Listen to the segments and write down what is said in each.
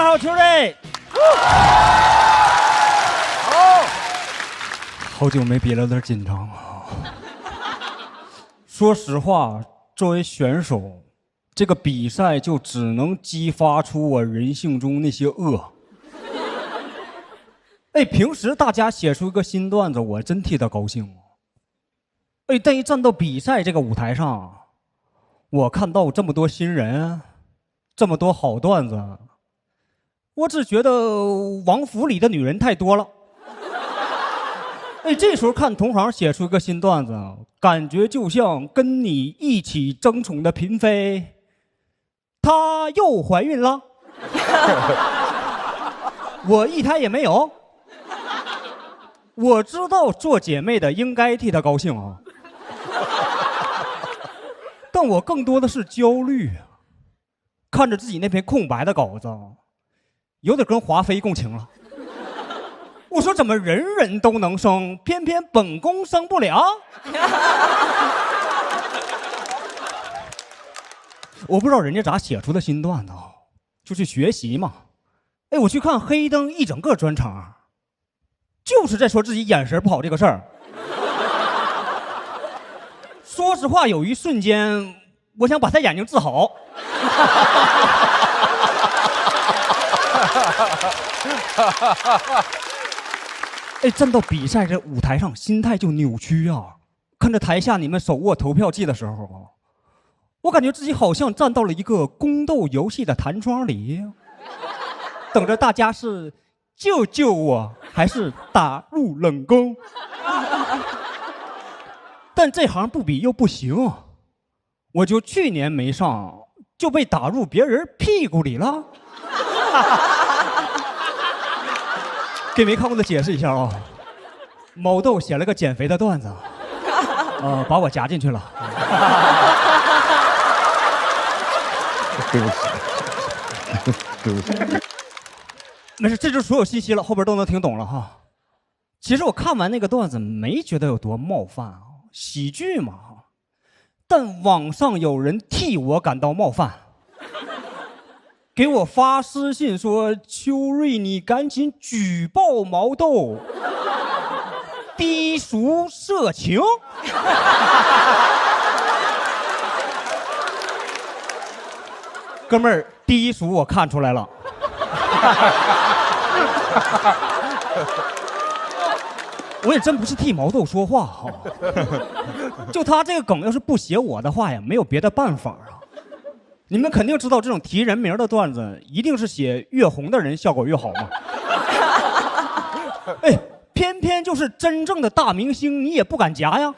们好，球队。好久没比了，有点紧张啊。说实话，作为选手，这个比赛就只能激发出我人性中那些恶。哎，平时大家写出一个新段子，我真替他高兴。哎，但一站到比赛这个舞台上，我看到这么多新人，这么多好段子，我只觉得王府里的女人太多了。哎，这时候看同行写出一个新段子，感觉就像跟你一起争宠的嫔妃，她又怀孕了，我一胎也没有。我知道做姐妹的应该替她高兴啊，但我更多的是焦虑，看着自己那篇空白的稿子，有点跟华妃共情了。我说怎么人人都能生，偏偏本宫生不了？我不知道人家咋写出的新段子，就去学习嘛。哎，我去看黑灯一整个专场，就是在说自己眼神不好这个事儿。说实话，有一瞬间，我想把他眼睛治好。哎，站到比赛这舞台上，心态就扭曲啊！看着台下你们手握投票计的时候，我感觉自己好像站到了一个宫斗游戏的弹窗里，等着大家是救救我，还是打入冷宫。但这行不比又不行，我就去年没上，就被打入别人屁股里了。给没看过的解释一下啊，毛豆写了个减肥的段子，把我夹进去了。对不起，对不起。没事，这就是所有信息了，后边都能听懂了哈。其实我看完那个段子没觉得有多冒犯啊，喜剧嘛。但网上有人替我感到冒犯。给我发私信说：“秋瑞，你赶紧举报毛豆，低俗色情。”哥们儿，低俗我看出来了。我也真不是替毛豆说话哈，就他这个梗要是不写我的话呀，没有别的办法啊。你们肯定知道，这种提人名的段子，一定是写越红的人效果越好嘛。哎，偏偏就是真正的大明星，你也不敢夹呀。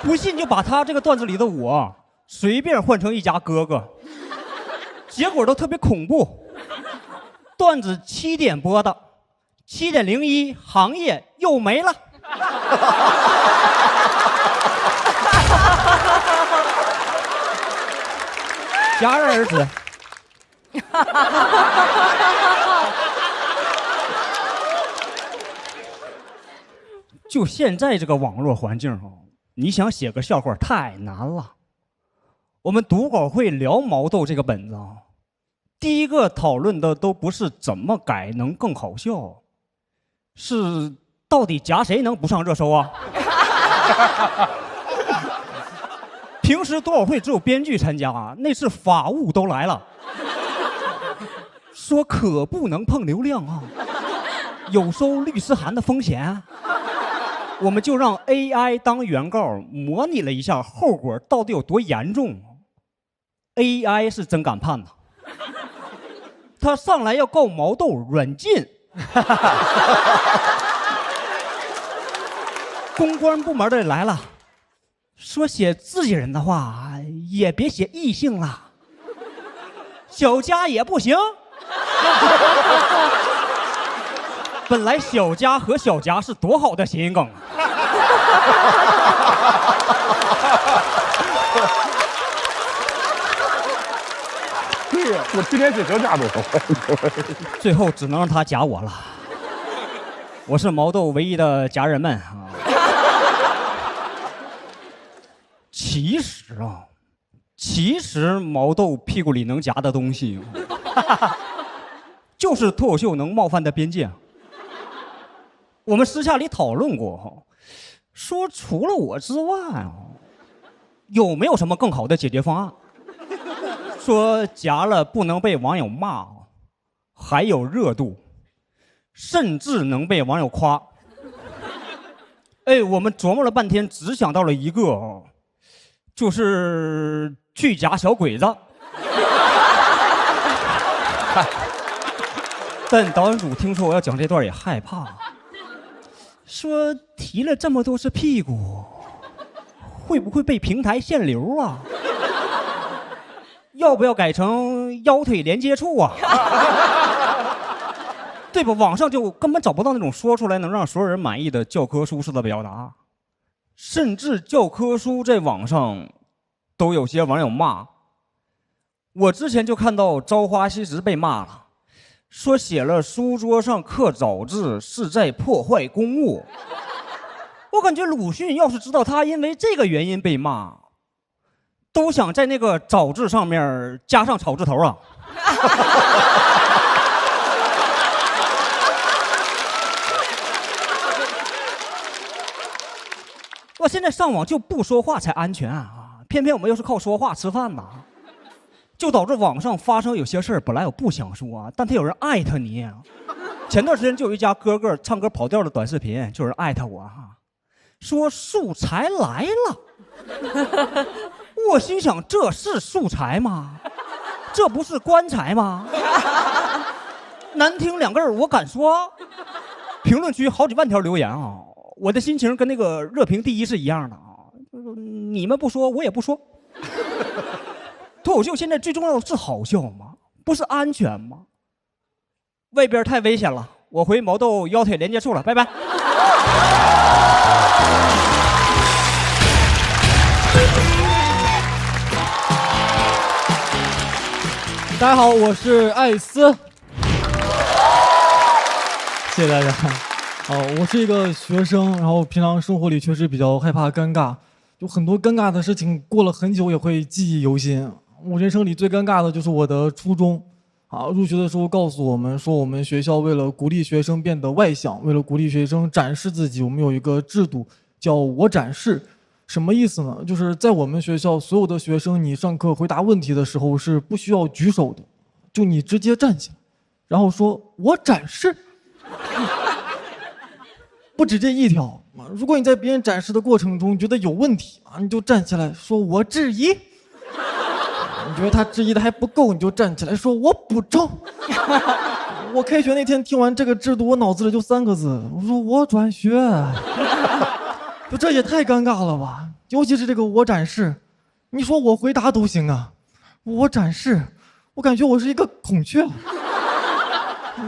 不信就把他这个段子里的我随便换成一家哥哥，结果都特别恐怖。段子7点播的，7:01行业又没了。戛然而止。就现在这个网络环境你想写个笑话太难了。我们读稿会聊毛豆这个本子第一个讨论的都不是怎么改能更好笑，是到底夹谁能不上热搜啊？平时读稿会只有编剧参加那次法务都来了，说可不能碰流量有收律师函的风险。我们就让 AI 当原告模拟了一下后果到底有多严重。AI 是真敢判他上来要告毛豆软禁。公关部门的人来了，说写自己人的话也别写异性了，小佳也不行。本来小佳和小佳是多好的谐音梗对呀，我去年给小佳都说。最后只能让他夹我了。我是毛豆唯一的夹人们其实其实毛豆屁股里能夹的东西，就是脱口秀能冒犯的边界。我们私下里讨论过，说除了我之外，有没有什么更好的解决方案？说夹了不能被网友骂，还有热度，甚至能被网友夸。哎，我们琢磨了半天，只想到了一个，就是去夹小鬼子。但导演组听说我要讲这段也害怕，说提了这么多次屁股，会不会被平台限流啊？要不要改成腰腿连接处啊？对吧？网上就根本找不到那种说出来能让所有人满意的教科书式的表达，甚至教科书在网上都有些网友骂。我之前就看到《朝花夕拾》被骂了，说写了书桌上刻早字是在破坏公物。我感觉鲁迅要是知道他因为这个原因被骂，都想在那个早字上面加上草字头啊。我现在上网就不说话才安全啊，偏偏我们又是靠说话吃饭呐，就导致网上发生有些事儿，本来我不想说，但他有人艾特你。前段时间就有一家哥哥唱歌跑调的短视频，就有人艾特我说素材来了。我心想，这是素材吗？这不是棺材吗？难听两个字我敢说。评论区好几万条留言啊，我的心情跟那个热评第一是一样的啊，你们不说我也不说。脱口秀现在最重要的是好笑吗？不是安全吗？外边太危险了，我回毛豆腰腿连接处了，拜拜。大家好，我是艾斯，谢谢大家。我是一个学生，然后平常生活里确实比较害怕尴尬，有很多尴尬的事情，过了很久也会记忆犹新。我人生里最尴尬的就是我的初中，入学的时候告诉我们说，我们学校为了鼓励学生变得外向，为了鼓励学生展示自己，我们有一个制度叫我展示。什么意思呢？就是在我们学校，所有的学生，你上课回答问题的时候是不需要举手的，就你直接站起来，然后说我展示。不止这一条，如果你在别人展示的过程中觉得有问题你就站起来说我质疑。你觉得他质疑的还不够，你就站起来说我补充。我开学那天听完这个制度，我脑子里就3个字，我说我转学。就这也太尴尬了吧，尤其是这个我展示，你说我回答都行啊，我展示，我感觉我是一个孔雀。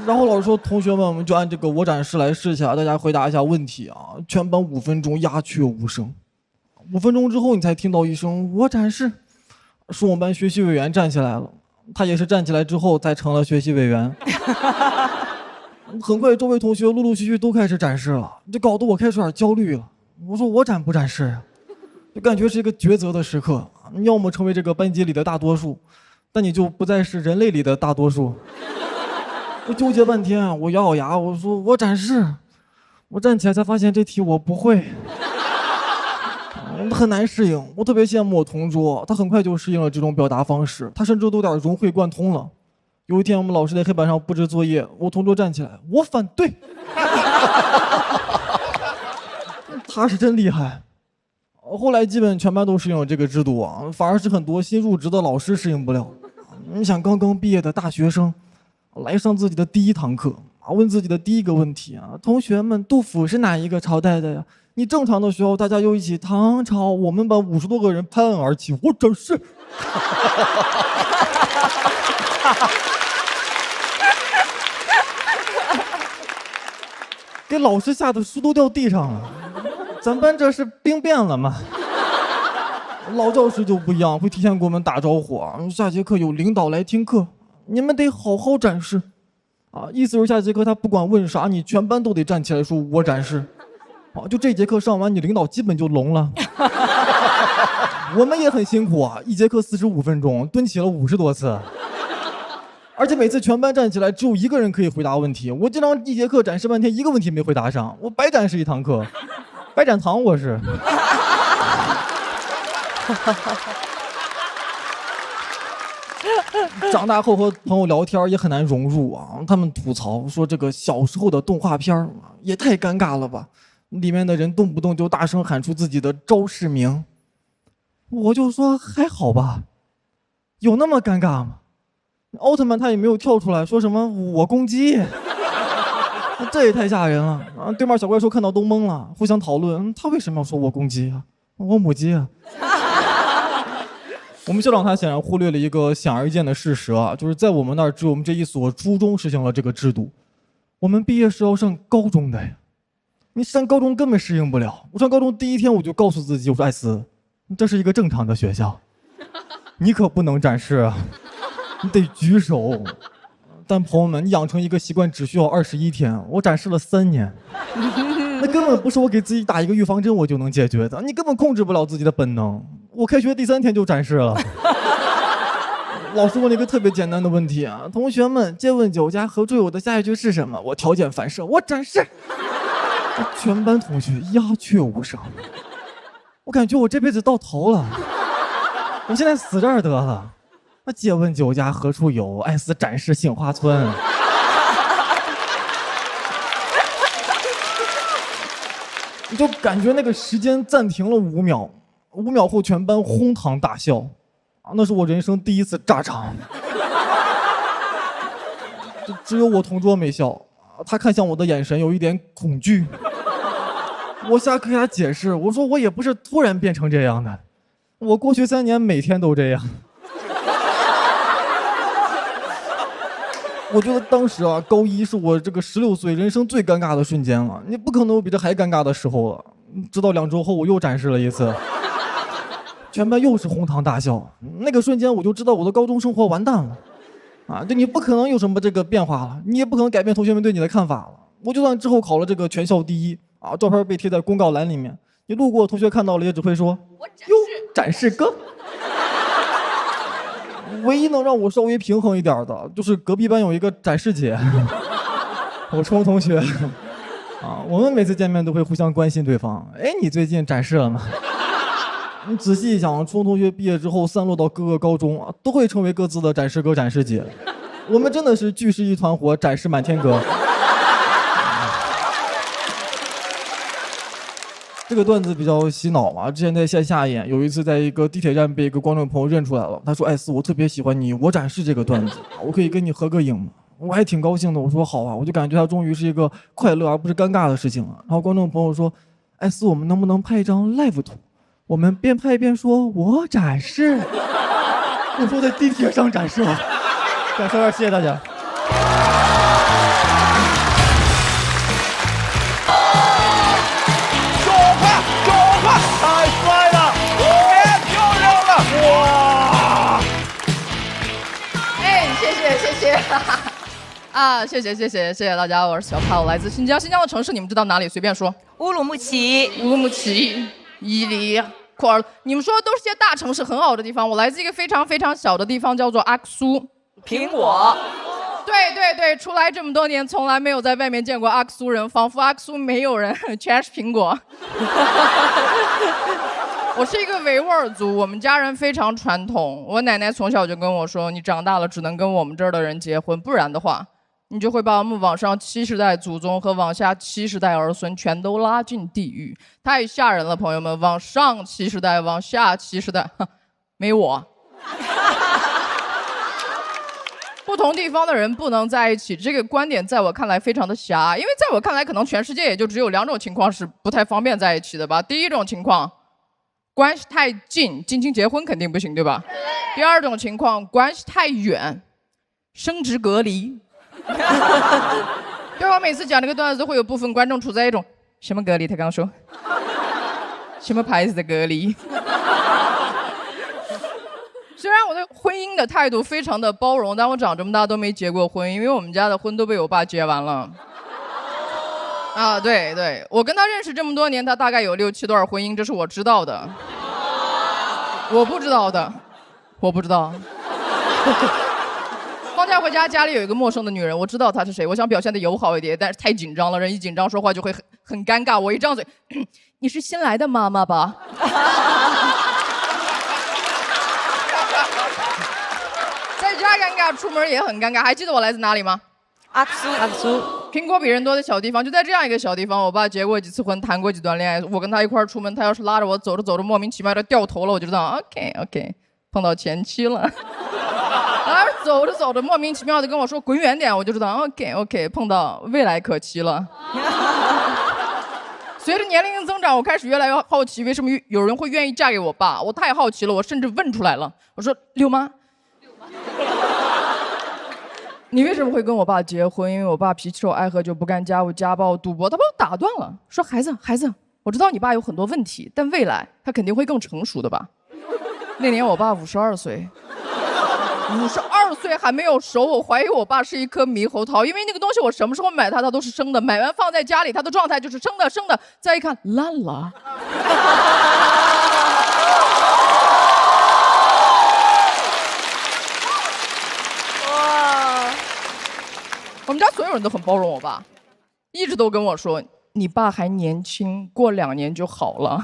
然后老师说，同学们，我们就按这个我展示来试一下，大家回答一下问题啊。全班5分钟鸦雀无声，5分钟之后你才听到一声我展示，是我们班学习委员站起来了，他也是站起来之后才成了学习委员。很快周围同学陆陆续续都开始展示了，这搞得我开始有点焦虑了。我说我展不展示，就感觉是一个抉择的时刻，你要么成为这个班级里的大多数，但你就不再是人类里的大多数。我纠结半天，我咬咬牙，我说我展示。我站起来才发现这题我不会，很难适应。我特别羡慕我同桌，他很快就适应了这种表达方式，他甚至都有点融会贯通了。有一天我们老师在黑板上布置作业，我同桌站起来，我反对。他是真厉害。后来基本全班都适应了这个制度反而是很多新入职的老师适应不了。你想刚刚毕业的大学生来上自己的第1堂课问自己的第一个问题同学们，杜甫是哪一个朝代的呀？你正常的时候大家又一起唐朝，我们班50多个人拍案而起，我真是。给老师吓得书都掉地上了。咱班这是兵变了吗？老教师就不一样，会提前给我们打招呼下节课有领导来听课，你们得好好展示意思是下节课他不管问啥，你全班都得站起来说我展示就这节课上完，你领导基本就聋了。我们也很辛苦啊，一节课45分钟，蹲起了50多次，而且每次全班站起来只有一个人可以回答问题，我这堂一节课展示半天，一个问题没回答上，我白展示一堂课，白展堂我是。长大后和朋友聊天也很难融入啊，他们吐槽说这个小时候的动画片也太尴尬了吧，里面的人动不动就大声喊出自己的招式名，我就说还好吧，有那么尴尬吗？奥特曼他也没有跳出来说什么我攻击，这也太吓人了啊！对面小怪兽看到都懵了，互相讨论他为什么要说我攻击啊，我母鸡啊。我们校长他显然忽略了一个显而易见的事实啊，就是在我们那儿只有我们这一所初中实行了这个制度，我们毕业是要上高中的呀。你上高中根本适应不了，我上高中第一天我就告诉自己，我说艾斯，这是一个正常的学校，你可不能展示啊，你得举手。但朋友们，你养成一个习惯只需要21天，我展示了3年，那根本不是我给自己打一个预防针我就能解决的，你根本控制不了自己的本能。我开学第3天就展示了。老师问了一个特别简单的问题啊，同学们，借问酒家何处有的下一句是什么？我条件反射，我展示。全班同学鸦雀无声，我感觉我这辈子到头了，我现在死这儿得了。那借问酒家何处有？艾斯展示杏花村。你就感觉那个时间暂停了5秒，5秒后全班哄堂大笑，啊，那是我人生第一次炸场。只有我同桌没笑，他看向我的眼神有一点恐惧。我下课给他解释，我说我也不是突然变成这样的，我过去3年每天都这样。我觉得当时啊，高一是我这个16岁人生最尴尬的瞬间了，你不可能有比这还尴尬的时候了。直到2周后，我又展示了一次，全班又是哄堂大笑。那个瞬间，我就知道我的高中生活完蛋了，啊，就你不可能有什么这个变化了，你也不可能改变同学们对你的看法了。我就算之后考了这个全校第1啊，照片被贴在公告栏里面，你路过同学看到了也只会说：“哟，展示哥。”唯一能让我稍微平衡一点的，就是隔壁班有一个展示姐，我初中同学，啊，我们每次见面都会互相关心对方。哎，你最近展示了吗？你仔细一想，初中同学毕业之后散落到各个高中啊，都会成为各自的展示哥、展示姐。我们真的是聚是一团火，展示满天歌。这个段子比较洗脑嘛，之前在线下演，有一次在一个地铁站被一个观众朋友认出来了，他说：“艾斯，我特别喜欢你，我展示这个段子，我可以跟你合个影吗？”我还挺高兴的，我说好啊，我就感觉他终于是一个快乐而不是尴尬的事情了。然后观众朋友说：“艾斯，我们能不能拍一张 live 图？我们边拍边说我展示。”我说在地铁上展示了，感谢谢谢大家。太帅了，太漂亮了，哇！哎，谢谢，啊，谢谢大家，我是小帕，我来自新疆，新疆的城市你们知道哪里？随便说。乌鲁木齐、伊犁、库尔，你们说的都是些大城市，很好的地方。我来自一个非常非常小的地方，叫做阿克苏。苹果。对，出来这么多年，从来没有在外面见过阿克苏人，仿佛阿克苏没有人，全是苹果。我是一个维吾尔族，我们家人非常传统。我奶奶从小就跟我说，你长大了只能跟我们这儿的人结婚，不然的话，你就会把我们往上70代祖宗和往下70代儿孙全都拉进地狱，太吓人了，朋友们！往上70代，往下70代，没我。不同地方的人不能在一起，这个观点在我看来非常的狭，因为在我看来，可能全世界也就只有2种情况是不太方便在一起的吧。第一种情况，关系太近，近结婚肯定不行，对吧？第二种情况，关系太远，生殖隔离。对，我每次讲这个段子，会有部分观众处在一种什么隔离？他刚说什么牌子的隔离？虽然我对婚姻的态度非常的包容，但我长这么大都没结过婚，因为我们家的婚都被我爸结完了。啊，对，我跟他认识这么多年，他大概有6、7段婚姻，这是我知道的。我不知道的，我不知道。放假回家，家里有一个陌生的女人，我知道她是谁，我想表现的友好一点，但是太紧张了，人一紧张说话就会很尴尬。我一张嘴，你是新来的妈妈吧？在家尴尬，出门也很尴尬。还记得我来自哪里吗？阿苏，苹果比人多的小地方，就在这样一个小地方，我爸结过几次婚，谈过几段恋爱。我跟他一块儿出门，他要是拉着我走着走着莫名其妙的掉头了，我就知道 OK， 碰到前妻了。他走着走着莫名其妙的跟我说滚远点，我就知道 OK， 碰到未来可期了。随着年龄的增长，我开始越来越好奇，为什么有人会愿意嫁给我爸？我太好奇了，我甚至问出来了，我说六妈。你为什么会跟我爸结婚？因为我爸脾气臭，爱喝酒，不干家务，家暴，赌博。他把我打断了，说孩子，我知道你爸有很多问题，但未来他肯定会更成熟的吧。那年我爸52岁，52岁还没有熟，我怀疑我爸是一颗猕猴桃，因为那个东西我什么时候买它都是生的，买完放在家里，它的状态就是生的，再一看烂了。我们家所有人都很包容我爸，一直都跟我说，你爸还年轻，过2年就好了。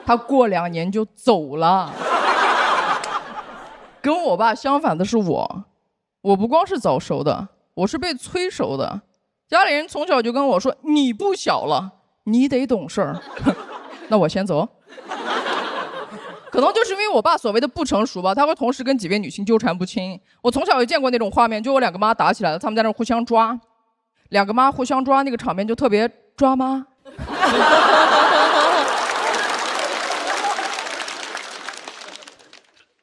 他过2年就走了。跟我爸相反的是我不光是早熟的，我是被催熟的。家里人从小就跟我说，你不小了，你得懂事儿。那我先走。可能就是因为我爸所谓的不成熟吧，他会同时跟几位女性纠缠不清。我从小也见过那种画面，就我2个妈打起来了，他们在那互相抓，2个妈互相抓，那个场面就特别抓妈。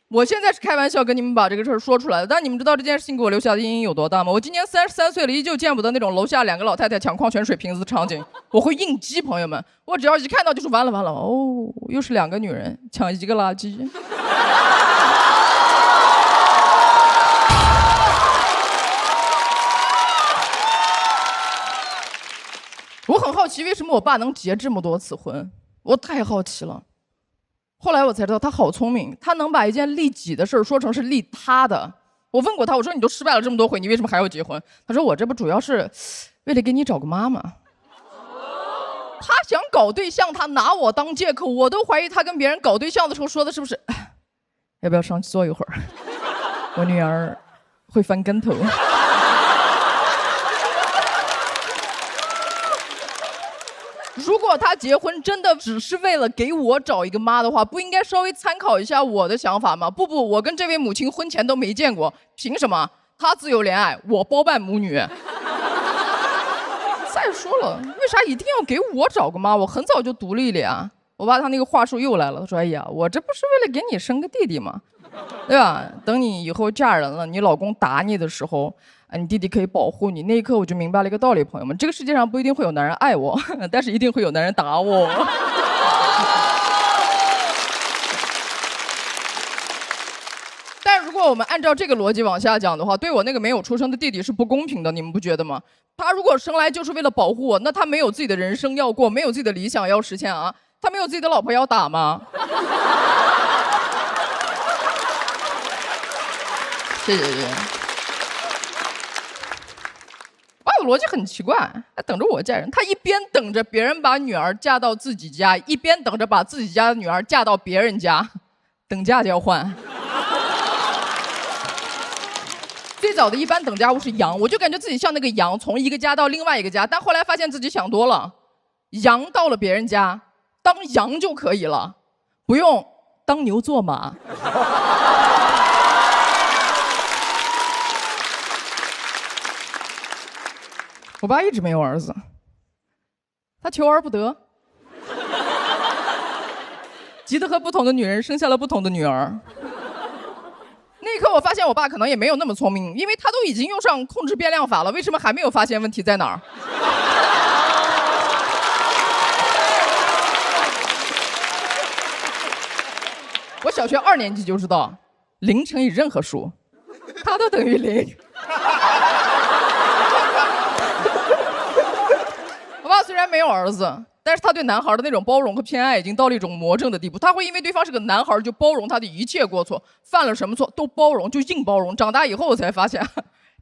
我现在是开玩笑跟你们把这个事儿说出来的，但你们知道这件事情给我留下的阴影有多大吗？我今年33岁了，依旧见不得那种楼下2个老太太抢矿泉水瓶子的场景。我会应激，朋友们，我只要一看到就是完了，哦，又是2个女人抢1个垃圾。我很好奇为什么我爸能结这么多次婚，我太好奇了。后来我才知道他好聪明，他能把一件利己的事说成是利他的。我问过他，我说你都失败了这么多回，你为什么还要结婚？他说我这不主要是为了给你找个妈妈。他想搞对象，他拿我当借口，我都怀疑他跟别人搞对象的时候说的是不是要不要上去坐一会儿，我女儿会翻跟头。如果他结婚真的只是为了给我找一个妈的话，不应该稍微参考一下我的想法吗？不，我跟这位母亲婚前都没见过，凭什么？她自由恋爱，我包办母女。再说了，为啥一定要给我找个妈？我很早就独立了呀。我爸他那个话术又来了，他说：“哎呀，我这不是为了给你生个弟弟吗？对吧？等你以后嫁人了，你老公打你的时候。”你弟弟可以保护你。那一刻我就明白了一个道理，朋友们，这个世界上不一定会有男人爱我，但是一定会有男人打我。但如果我们按照这个逻辑往下讲的话，对我那个没有出生的弟弟是不公平的，你们不觉得吗？他如果生来就是为了保护我，那他没有自己的人生要过，没有自己的理想要实现啊？他没有自己的老婆要打吗？谢谢。逻辑很奇怪，他等着我嫁人，他一边等着别人把女儿嫁到自己家，一边等着把自己家的女儿嫁到别人家，等价交换。最早的一般等价物是羊，我就感觉自己像那个羊，从一个家到另外一个家，但后来发现自己想多了，羊到了别人家，当羊就可以了，不用当牛做马。我爸一直没有儿子，他求而不得，急得和不同的女人生下了不同的女儿。那一刻我发现我爸可能也没有那么聪明，因为他都已经用上控制变量法了，为什么还没有发现问题在哪儿？我小学2年级就知道0乘以任何数它都等于0。我爸虽然没有儿子，但是他对男孩的那种包容和偏爱已经到了一种魔怔的地步，他会因为对方是个男孩就包容他的一切过错，犯了什么错都包容，就硬包容。长大以后我才发现，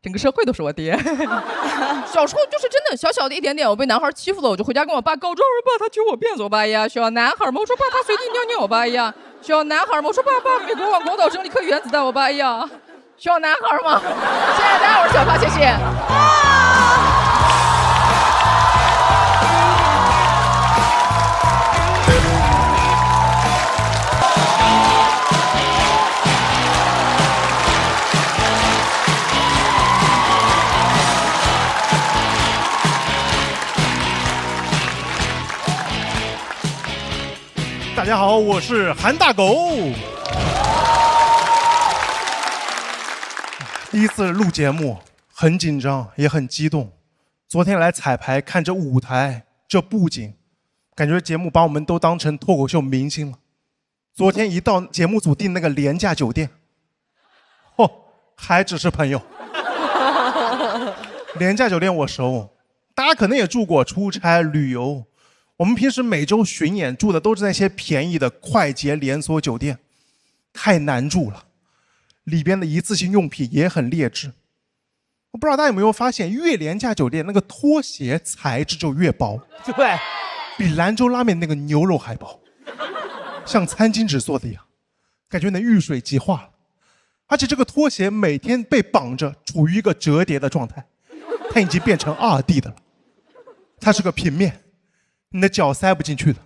整个社会都是我爹。小时候就是真的小小的一点点，我被男孩欺负了，我就回家跟我爸告状，我爸他揪我辫子，我爸呀，小男孩嘛，我说爸他随地尿尿，我爸呀，小男孩嘛，我说爸美国往广岛扔了一颗原子弹，我爸呀，小男孩嘛。谢谢大家，我是小帕，谢谢。大家好，我是韩大狗。第一次录节目，很紧张，也很激动。昨天来彩排，看这舞台，这布景，感觉节目把我们都当成脱口秀明星了。昨天一到节目组订那个廉价酒店，还只是朋友。廉价酒店我熟，大家可能也住过，出差旅游。我们平时每周巡演住的都是那些便宜的快捷连锁酒店，太难住了，里边的一次性用品也很劣质。我不知道大家有没有发现，越廉价酒店那个拖鞋材质就越薄，对，比兰州拉面那个牛肉还薄，像餐巾纸做的一样，感觉能遇水即化了。而且这个拖鞋每天被绑着，处于一个折叠的状态，它已经变成2D 的了，它是个平面。你的脚塞不进去的，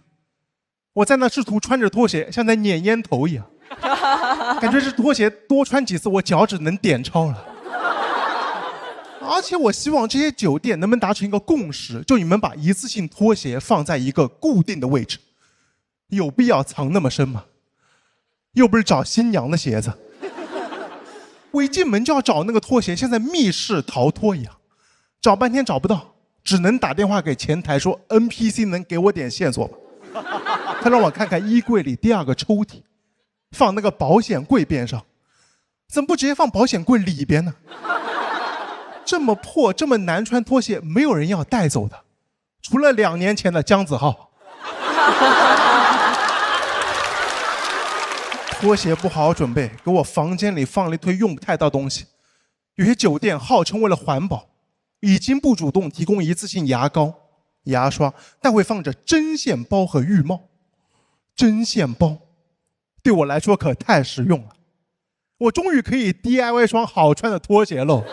我在那试图穿着拖鞋，像在撵烟头一样，感觉这拖鞋多穿几次，我脚趾能点超了。而且我希望这些酒店能不能达成一个共识，就你们把一次性拖鞋放在一个固定的位置，有必要藏那么深吗？又不是找新娘的鞋子，我一进门就要找那个拖鞋，像在密室逃脱一样，找半天找不到。只能打电话给前台说 NPC 能给我点线索吗？他让我看看衣柜里第2个抽屉，放那个保险柜边上，怎么不直接放保险柜里边呢？这么破这么难穿拖鞋，没有人要带走的，除了2年前的姜子浩。拖鞋不好好准备，给我房间里放了一堆用不太到东西。有些酒店号称为了环保，已经不主动提供一次性牙膏、牙刷，但会放着针线包和浴帽。针线包对我来说可太实用了，我终于可以 DIY 双好穿的拖鞋喽。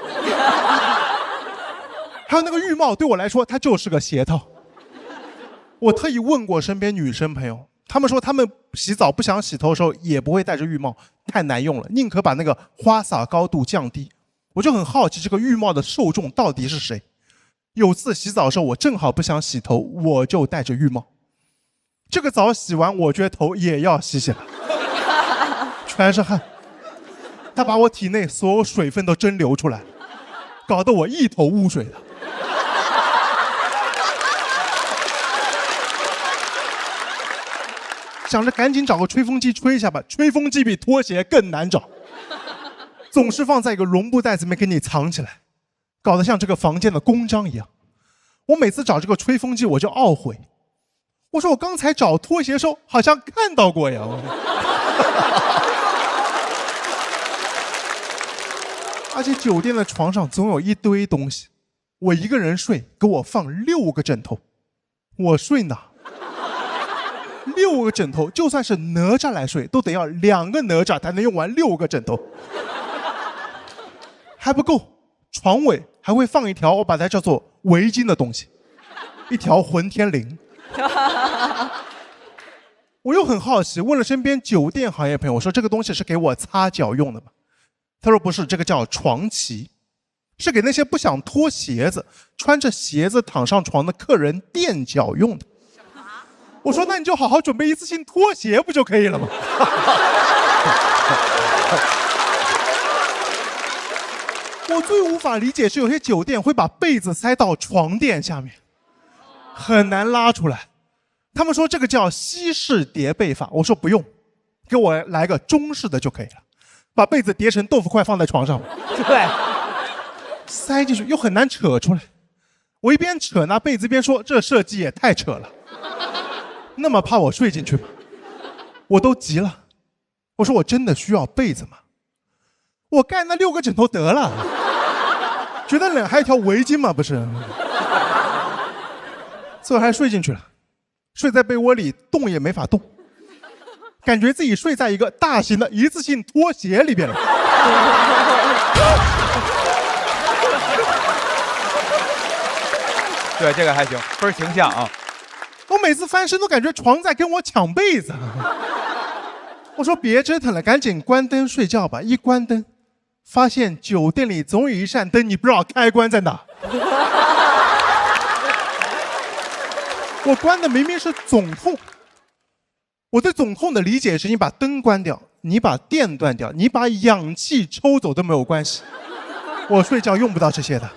还有那个浴帽对我来说，它就是个鞋套。我特意问过身边女生朋友，她们说她们洗澡不想洗头的时候也不会戴着浴帽，太难用了，宁可把那个花洒高度降低。我就很好奇这个浴帽的受众到底是谁。有次洗澡的时候，我正好不想洗头，我就戴着浴帽。这个澡洗完，我觉得头也要洗洗了，全是汗。他把我体内所有水分都蒸馏出来，搞得我一头雾水的。想着赶紧找个吹风机吹一下吧，吹风机比拖鞋更难找。总是放在一个绒布袋子里面给你藏起来，搞得像这个房间的公章一样。我每次找这个吹风机我就懊悔，我说我刚才找拖鞋的时候好像看到过呀。而且酒店的床上总有一堆东西，我一个人睡，给我放6个枕头，我睡哪？6个枕头，就算是哪吒来睡，都得要2个哪吒才能用完6个枕头。还不够，床尾还会放一条我把它叫做围巾的东西，一条混天绫。我又很好奇，问了身边酒店行业朋友，我说这个东西是给我擦脚用的吗？他说不是，这个叫床旗，是给那些不想脱鞋子、穿着鞋子躺上床的客人垫脚用的。我说那你就好好准备一次性拖鞋不就可以了吗？我最无法理解是有些酒店会把被子塞到床垫下面，很难拉出来。他们说这个叫西式叠被法，我说不用，给我来个中式的就可以了，把被子叠成豆腐块放在床上。对，塞进去又很难扯出来。我一边扯那被子一边说，这设计也太扯了。那么怕我睡进去吗？我都急了，我说我真的需要被子吗？我盖那6个枕头得了，觉得冷还一条围巾吗？不是，最后还睡进去了，睡在被窝里动也没法动，感觉自己睡在一个大型的一次性拖鞋里边了。对，这个还行，倍儿形象啊！我每次翻身都感觉床在跟我抢被子。我说别折腾了，赶紧关灯睡觉吧。一关灯，发现酒店里总有一扇灯，你不知道开关在哪。我关的明明是总控。我对总控的理解是：你把灯关掉，你把电断掉，你把氧气抽走都没有关系。我睡觉用不到这些的。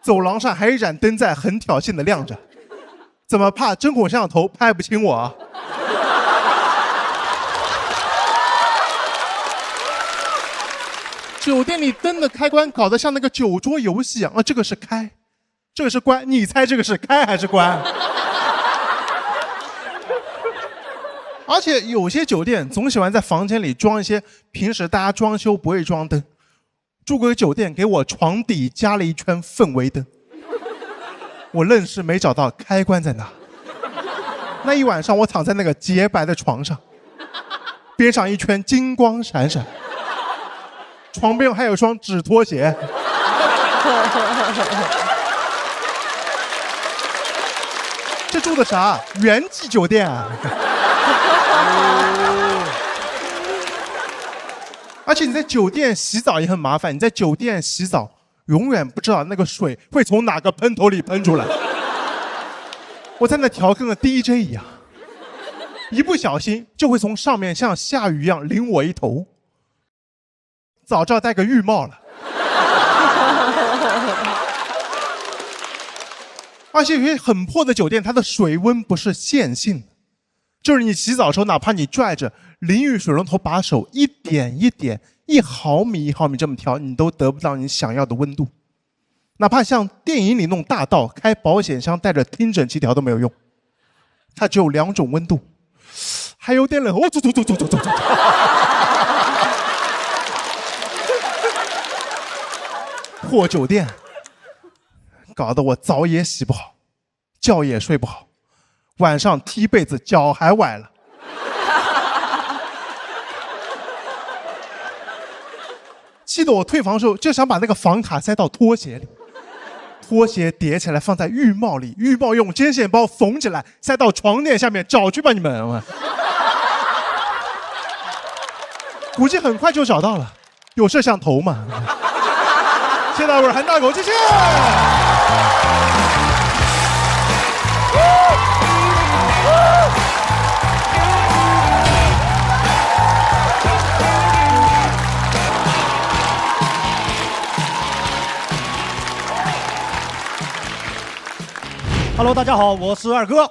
走廊上还有一盏灯在很挑衅的亮着，怎么怕针孔摄像头拍不清我啊？酒店里灯的开关搞得像那个酒桌游戏一样啊，这个是开，这个是关，你猜这个是开还是关？而且有些酒店总喜欢在房间里装一些平时大家装修不会装灯。住过酒店给我床底加了一圈氛围灯，我愣是没找到开关在哪。那一晚上我躺在那个洁白的床上，边上一圈金光闪闪，床边还有双纸拖鞋。这住的啥？元记酒店啊！而且你在酒店洗澡也很麻烦，你在酒店洗澡永远不知道那个水会从哪个喷头里喷出来。我在那调跟个 DJ 一样，一不小心就会从上面像下雨一样淋我一头。早知道戴个浴帽了。而且有些很破的酒店，它的水温不是线性的，就是你洗澡的时候，哪怕你拽着淋浴水龙头把手一点一点、1毫米1毫米这么调，你都得不到你想要的温度。哪怕像电影里弄大道，开保险箱带着听诊器调都没有用，它只有2种温度，还有点冷。哦，走。破酒店，搞得我澡也洗不好，觉也睡不好，晚上踢被子脚还崴了。气得我退房的时候就想把那个房卡塞到拖鞋里，拖鞋叠起来放在浴帽里，浴帽用针线包缝起来塞到床垫下面，找去吧你们！估计很快就找到了，有摄像头嘛。谢谢大伙儿，韩大狗，谢谢。Hello， 大家好，我是二哥。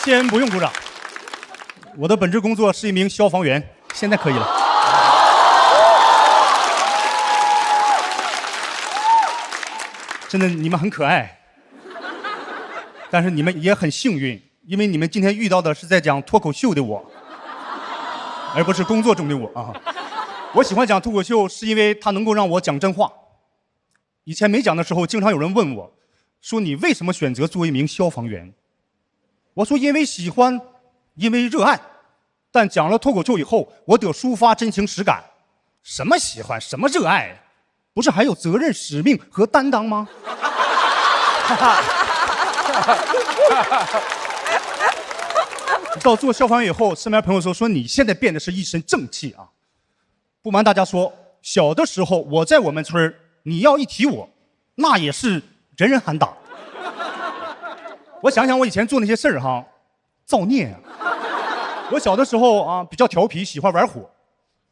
先不用鼓掌，我的本职工作是一名消防员，现在可以了。真的，你们很可爱，但是你们也很幸运，因为你们今天遇到的是在讲脱口秀的我，而不是工作中的我啊。我喜欢讲脱口秀，是因为它能够让我讲真话。以前没讲的时候，经常有人问我，说你为什么选择做一名消防员？我说因为喜欢，因为热爱。但讲了脱口秀以后，我得抒发真情实感。什么喜欢，什么热爱，不是还有责任、使命和担当吗？到做消防员以后，身边朋友说你现在变得是一身正气啊。不瞒大家说，小的时候我在我们村你要一提我，那也是人人喊打。我想想我以前做那些事儿哈，造孽啊！我小的时候啊比较调皮，喜欢玩火，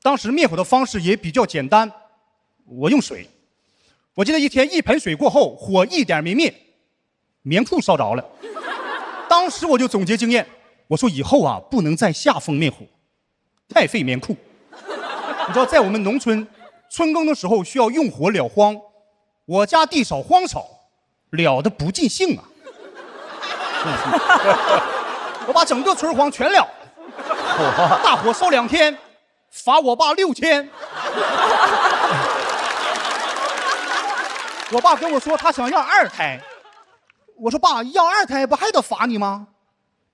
当时灭火的方式也比较简单，我用水。我记得一天1盆水过后，火一点没灭，棉裤烧着了。当时我就总结经验，我说以后啊不能在下风灭火，太费棉裤。你知道在我们农村春耕的时候需要用火燎荒，我家地少荒少，燎得不尽兴啊。我把整个村荒全了，大火烧2天，罚我爸6000。我爸跟我说他想要2胎，我说爸要2胎不还得罚你吗？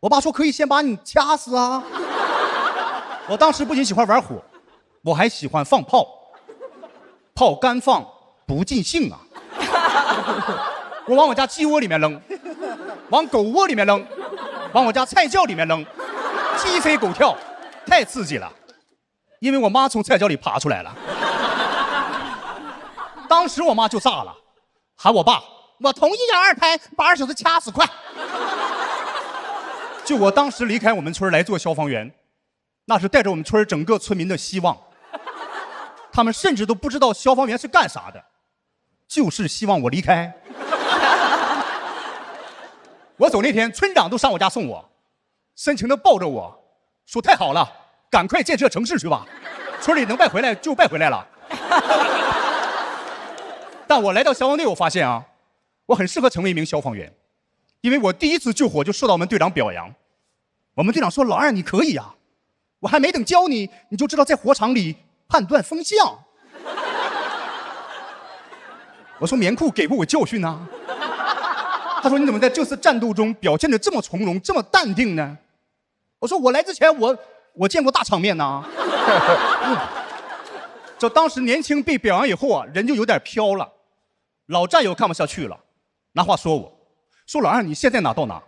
我爸说可以先把你掐死啊。我当时不仅喜欢玩火，我还喜欢放炮，炮干放不尽兴啊。我往我家鸡窝里面扔，往狗窝里面扔，往我家菜窖里面扔，鸡飞狗跳，太刺激了。因为我妈从菜窖里爬出来了，当时我妈就炸了，喊我爸，我同意要2胎，把2小子掐死，快！就我当时离开我们村来做消防员，那是带着我们村整个村民的希望。他们甚至都不知道消防员是干啥的，就是希望我离开。我走那天，村长都上我家送我，深情地抱着我，说太好了，赶快建设城市去吧，村里能败回来就败回来了。但我来到消防队，我发现啊，我很适合成为一名消防员，因为我第一次救火就受到我们队长表扬。我们队长说：“老二，你可以啊，我还没等教你，你就知道在火场里判断风向。”我说：“棉裤给过我教训啊。”他说：“你怎么在这次战斗中表现得这么从容，这么淡定呢？”我说：“我来之前我见过大场面呐。”这当时年轻被表扬以后啊，人就有点飘了。老战友看不下去了，拿话说我，说老二你现在哪到哪？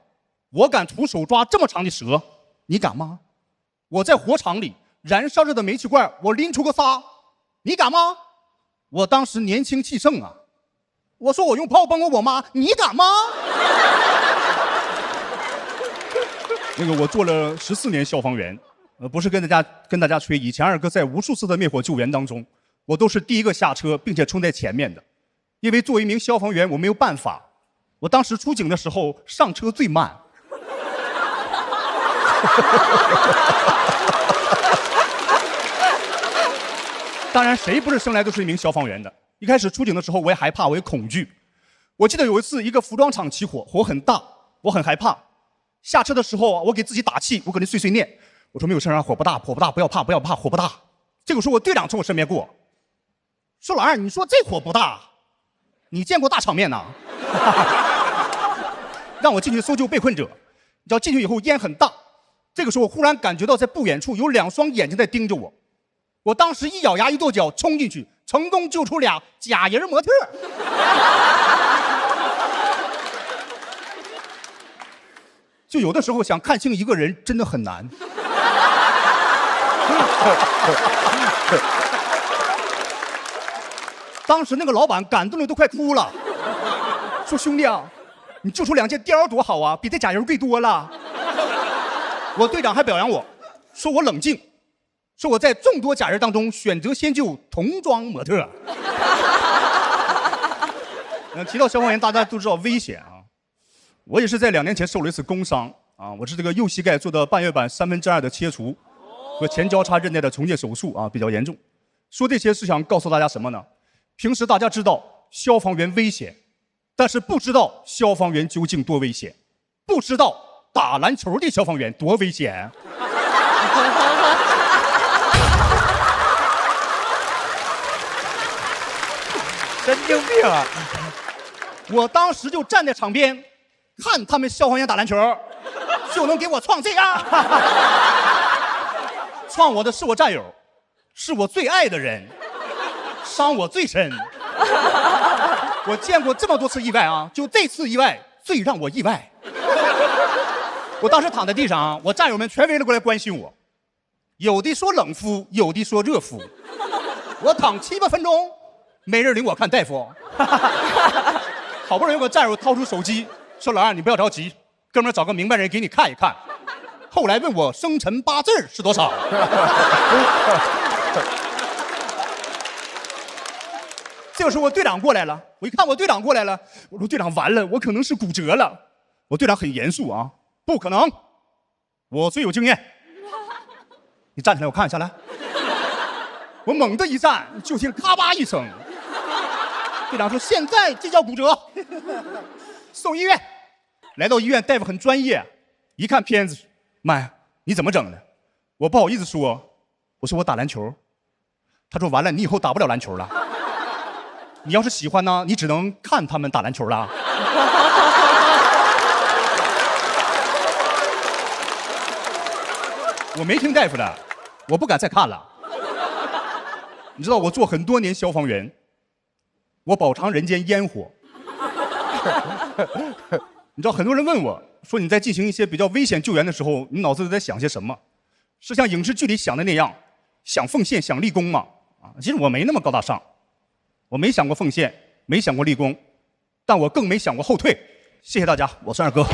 我敢徒手抓这么长的蛇，你敢吗？我在火场里燃烧着的煤气罐，我拎出个仨，你敢吗？我当时年轻气盛啊，我说我用炮帮过我妈，你敢吗？那个我做了14年消防员，不是跟大家吹，以前二哥在无数次的灭火救援当中，我都是第一个下车，并且冲在前面的。因为作为一名消防员，我没有办法，我当时出警的时候上车最慢。当然，谁不是生来都是一名消防员的？一开始出警的时候，我也害怕，我也恐惧。我记得有一次，一个服装厂起火，火很大，我很害怕。下车的时候，我给自己打气，我搁那碎碎念，我说没有事啊，火不大，火不大，不要怕，不要怕，火不大。结果说我队长从我身边过，说老二，你说这火不大，你见过大场面呐？让我进去搜救被困者，你知道进去以后烟很大。这个时候我忽然感觉到在不远处有2双眼睛在盯着我，我当时一咬牙一跺脚冲进去，成功救出俩假人模特。就有的时候想看清一个人真的很难。当时那个老板感动的都快哭了，说兄弟啊，你救出2件貂多好啊，比这假人贵多了。我队长还表扬我，说我冷静，说我在众多假人当中选择先救童装模特。提到消防员，大家都知道危险啊。我也是在2年前受了一次工伤啊，我是这个右膝盖做的半月板2/3的切除和前交叉韧带的重建手术啊，比较严重。说这些是想告诉大家什么呢？平时大家知道消防员危险，但是不知道消防员究竟多危险，不知道打篮球的消防员多危险。神经病啊！我当时就站在场边，看他们消防员打篮球，就能给我创这样。创我的是我战友，是我最爱的人，伤我最深。我见过这么多次意外啊，就这次意外最让我意外。我当时躺在地上，我战友们全围了过来关心我，有的说冷敷，有的说热敷。我躺7、8分钟，没人领我看大夫。好不容易有个战友掏出手机，说老二你不要着急，哥们儿找个明白人给你看一看。后来问我生辰八字是多少。这个时候我队长过来了，我一看我队长过来了，我说队长完了，我可能是骨折了。我队长很严肃啊，不可能，我最有经验。你站起来我看一下来。我猛地一站，就听咔吧一声。队长说现在这叫骨折，送医院。来到医院，大夫很专业，一看片子，妈呀，你怎么整的？我不好意思说，我说我打篮球。他说完了，你以后打不了篮球了。你要是喜欢呢，你只能看他们打篮球了。我没听大夫的，我不敢再看了。你知道我做很多年消防员，我饱尝人间烟火。你知道很多人问我说你在进行一些比较危险救援的时候，你脑子里在想些什么？是像影视剧里想的那样，想奉献、想立功吗？其实我没那么高大上，我没想过奉献，没想过立功，但我更没想过后退。谢谢大家，我是二哥。